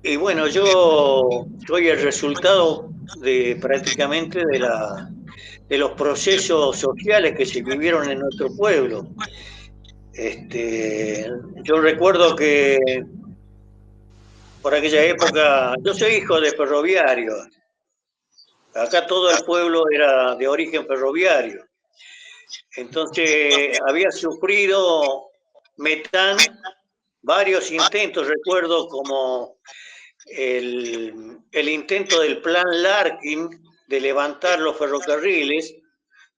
Y bueno, yo soy el resultado de prácticamente de los procesos sociales que se vivieron en nuestro pueblo. Este, yo recuerdo que por aquella época, yo soy hijo de ferroviarios. Acá todo el pueblo era de origen ferroviario. Entonces había sufrido Metán varios intentos, recuerdo como el intento del plan Larkin de levantar los ferrocarriles,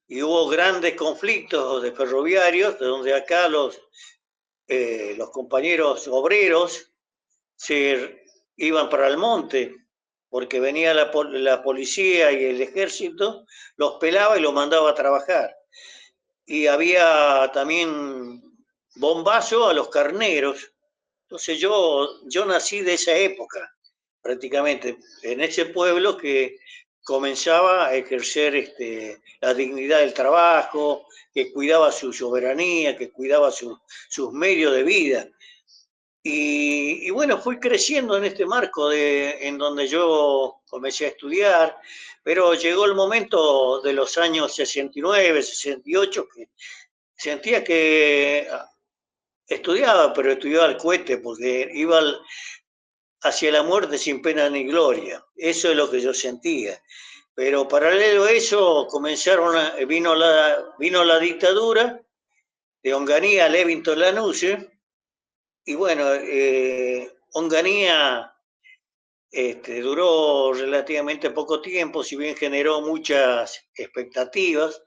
y hubo grandes conflictos de ferroviarios, de donde acá los compañeros obreros se iban para el monte, porque venía la policía y el ejército, los pelaba y los mandaba a trabajar. Y había también bombazo a los carneros. Entonces yo nací de esa época, prácticamente, en ese pueblo que comenzaba a ejercer la dignidad del trabajo, que cuidaba su soberanía, que cuidaba sus medios de vida. Y bueno, fui creciendo en este marco en donde yo comencé a estudiar, pero llegó el momento de los años 69, 68, que sentía que estudiaba, pero estudiaba al cohete, porque iba hacia la muerte sin pena ni gloria. Eso es lo que yo sentía. Pero paralelo a eso, vino la dictadura de Onganía, Levington Lanusse, y bueno, Onganía duró relativamente poco tiempo, si bien generó muchas expectativas,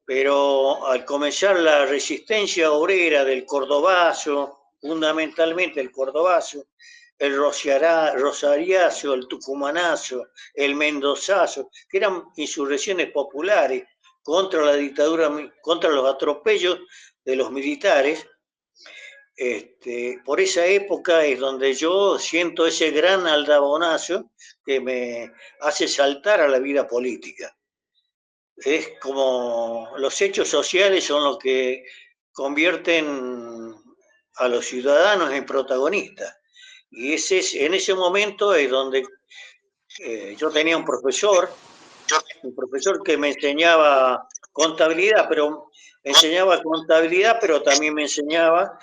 pero al comenzar la resistencia obrera del cordobazo, fundamentalmente el cordobazo, el rosariazo, el tucumanazo, el mendozazo, que eran insurrecciones populares contra la dictadura, contra los atropellos de los militares. Por esa época es donde yo siento ese gran aldabonazo que me hace saltar a la vida política. Es como los hechos sociales son los que convierten a los ciudadanos en protagonistas. Y en ese momento es donde yo tenía un profesor que me enseñaba contabilidad, pero también me enseñaba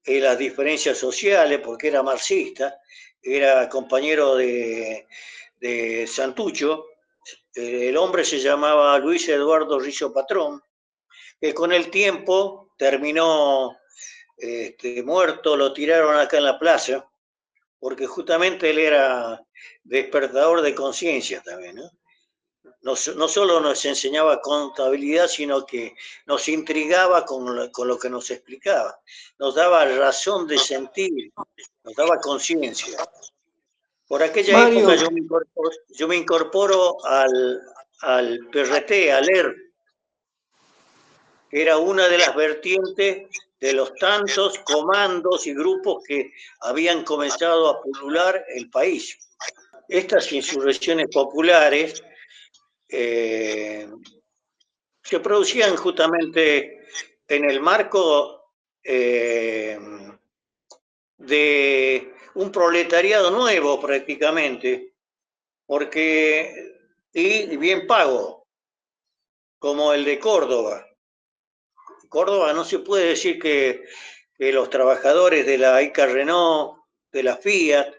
las diferencias sociales, porque era marxista, era compañero de Santucho. El hombre se llamaba Luis Eduardo Rizzo Patrón, que con el tiempo terminó muerto, lo tiraron acá en la plaza, porque justamente él era despertador de conciencia también, ¿no? No solo nos enseñaba contabilidad, sino que nos intrigaba con lo que nos explicaba. Nos daba razón de sentir, nos daba conciencia. Por aquella época Mario, yo me incorporo al PRT, al ERP, que era una de las vertientes de los tantos comandos y grupos que habían comenzado a pulular el país. Estas insurrecciones populares se producían justamente en el marco de un proletariado nuevo prácticamente, porque, y bien pago, como el de Córdoba. Córdoba no se puede decir que los trabajadores de la ICA Renault, de la Fiat,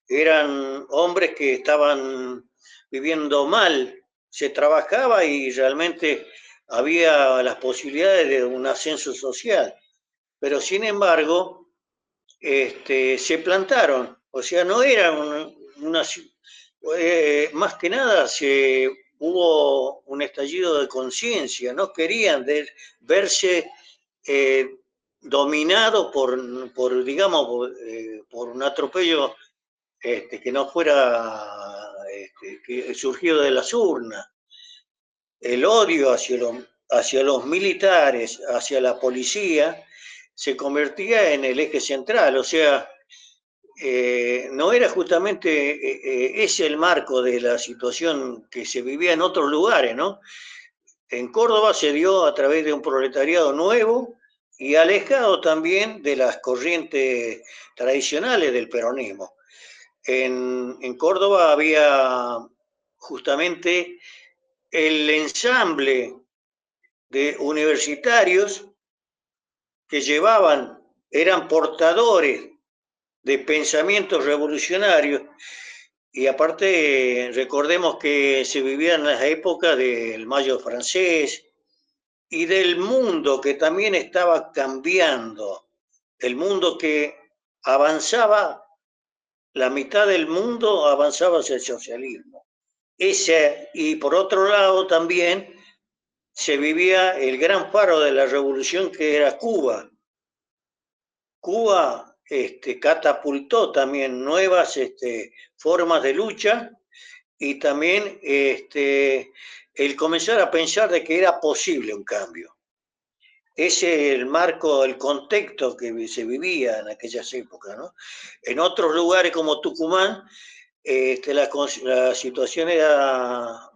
eran hombres que estaban viviendo mal. Se trabajaba y realmente había las posibilidades de un ascenso social. Pero sin embargo, se plantaron. O sea, no era una más que nada hubo un estallido de conciencia, no querían verse dominados digamos, por un atropello que no fuera que surgido de las urnas. El odio hacia los militares, hacia la policía, se convertía en el eje central, o sea, no era justamente ese el marco de la situación que se vivía en otros lugares, ¿no? En Córdoba se dio a través de un proletariado nuevo y alejado también de las corrientes tradicionales del peronismo. en Córdoba había justamente el ensamble de universitarios que eran portadores de pensamientos revolucionarios, y aparte recordemos que se vivía en las épocas del Mayo francés y del mundo que también estaba cambiando, el mundo que avanzaba, la mitad del mundo avanzaba hacia el socialismo. Y por otro lado también se vivía el gran faro de la revolución que era Cuba. Cuba catapultó también nuevas formas de lucha, y también el comenzar a pensar de que era posible un cambio. Ese es el marco, el contexto que se vivía en aquellas épocas, ¿no? En otros lugares como Tucumán, la situación era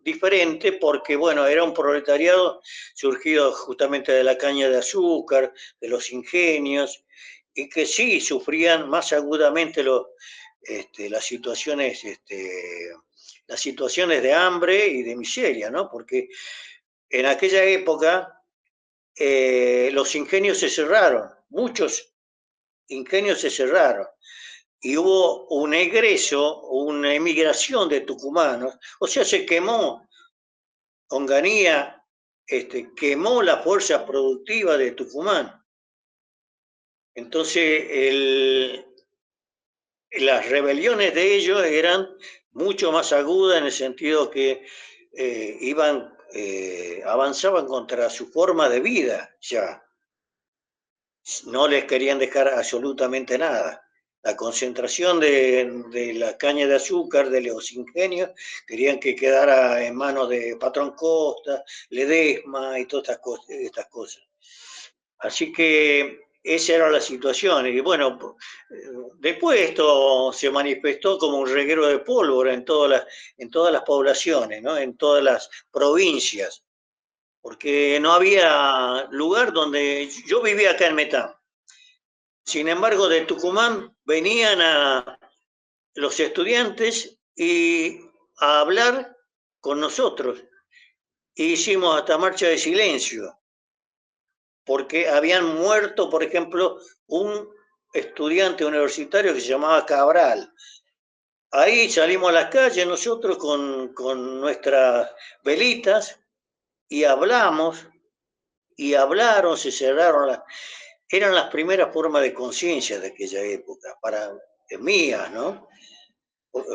diferente porque, bueno, era un proletariado surgido justamente de la caña de azúcar, de los ingenios, y que sí sufrían más agudamente las situaciones de hambre y de miseria, ¿no? Porque en aquella época los ingenios se cerraron, muchos ingenios se cerraron, y hubo un egreso, una emigración de tucumanos, o sea, se quemó Onganía, quemó la fuerza productiva de Tucumán. Entonces, las rebeliones de ellos eran mucho más agudas en el sentido que avanzaban contra su forma de vida ya. No les querían dejar absolutamente nada. La concentración de la caña de azúcar, de los ingenios, querían que quedara en manos de Patrón Costa, Ledesma y todas estas cosas. Así que esa era la situación. Y bueno, después esto se manifestó como un reguero de pólvora en todas las poblaciones, ¿no? En todas las provincias, porque no había lugar donde... Yo vivía acá en Metán. Sin embargo, de Tucumán venían los estudiantes a hablar con nosotros. E hicimos hasta marcha de silencio, porque habían muerto, por ejemplo, un estudiante universitario que se llamaba Cabral. Ahí salimos a las calles nosotros con nuestras velitas y hablamos, y hablaron, se cerraron las... Eran las primeras formas de conciencia de aquella época, mías, ¿no?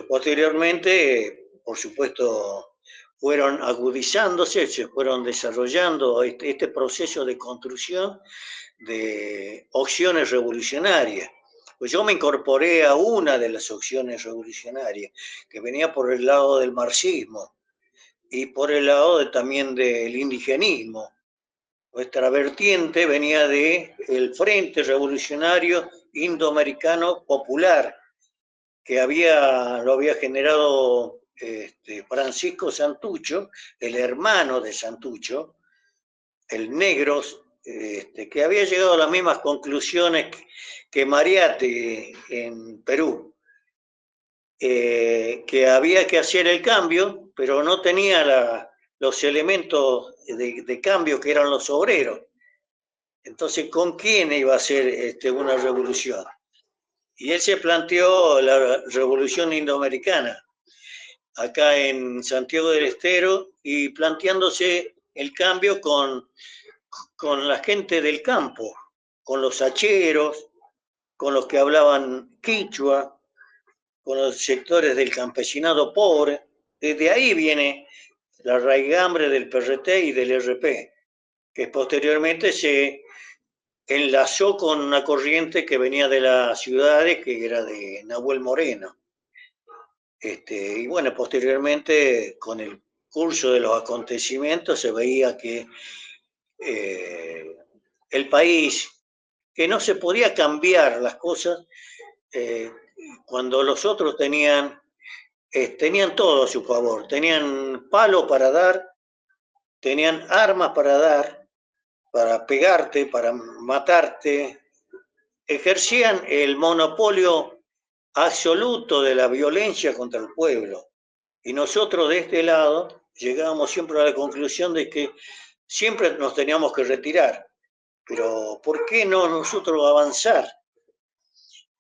Posteriormente, por supuesto, fueron agudizándose, se fueron desarrollando este proceso de construcción de opciones revolucionarias. Pues yo me incorporé a una de las opciones revolucionarias, que venía por el lado del marxismo y por el lado también del indigenismo. Nuestra vertiente venía del Frente Revolucionario Indoamericano Popular, que lo había generado Francisco Santucho, el hermano de Santucho, el negro, que había llegado a las mismas conclusiones que Mariate en Perú, que había que hacer el cambio, pero no tenía los elementos de cambio que eran los obreros. Entonces, ¿con quién iba a ser una revolución? Y él se planteó la revolución indoamericana, acá en Santiago del Estero, y planteándose el cambio con la gente del campo, con los hacheros, con los que hablaban quichua, con los sectores del campesinado pobre. Desde ahí viene la raigambre del PRT y del RP, que posteriormente se enlazó con una corriente que venía de las ciudades, que era de Nahuel Moreno. Y bueno, posteriormente, con el curso de los acontecimientos, se veía que el país, que no se podía cambiar las cosas cuando los otros tenían todo a su favor, tenían palo para dar, tenían armas para dar, para pegarte, para matarte, ejercían el monopolio absoluto de la violencia contra el pueblo. Y nosotros de este lado llegábamos siempre a la conclusión de que siempre nos teníamos que retirar. Pero ¿por qué no nosotros avanzar?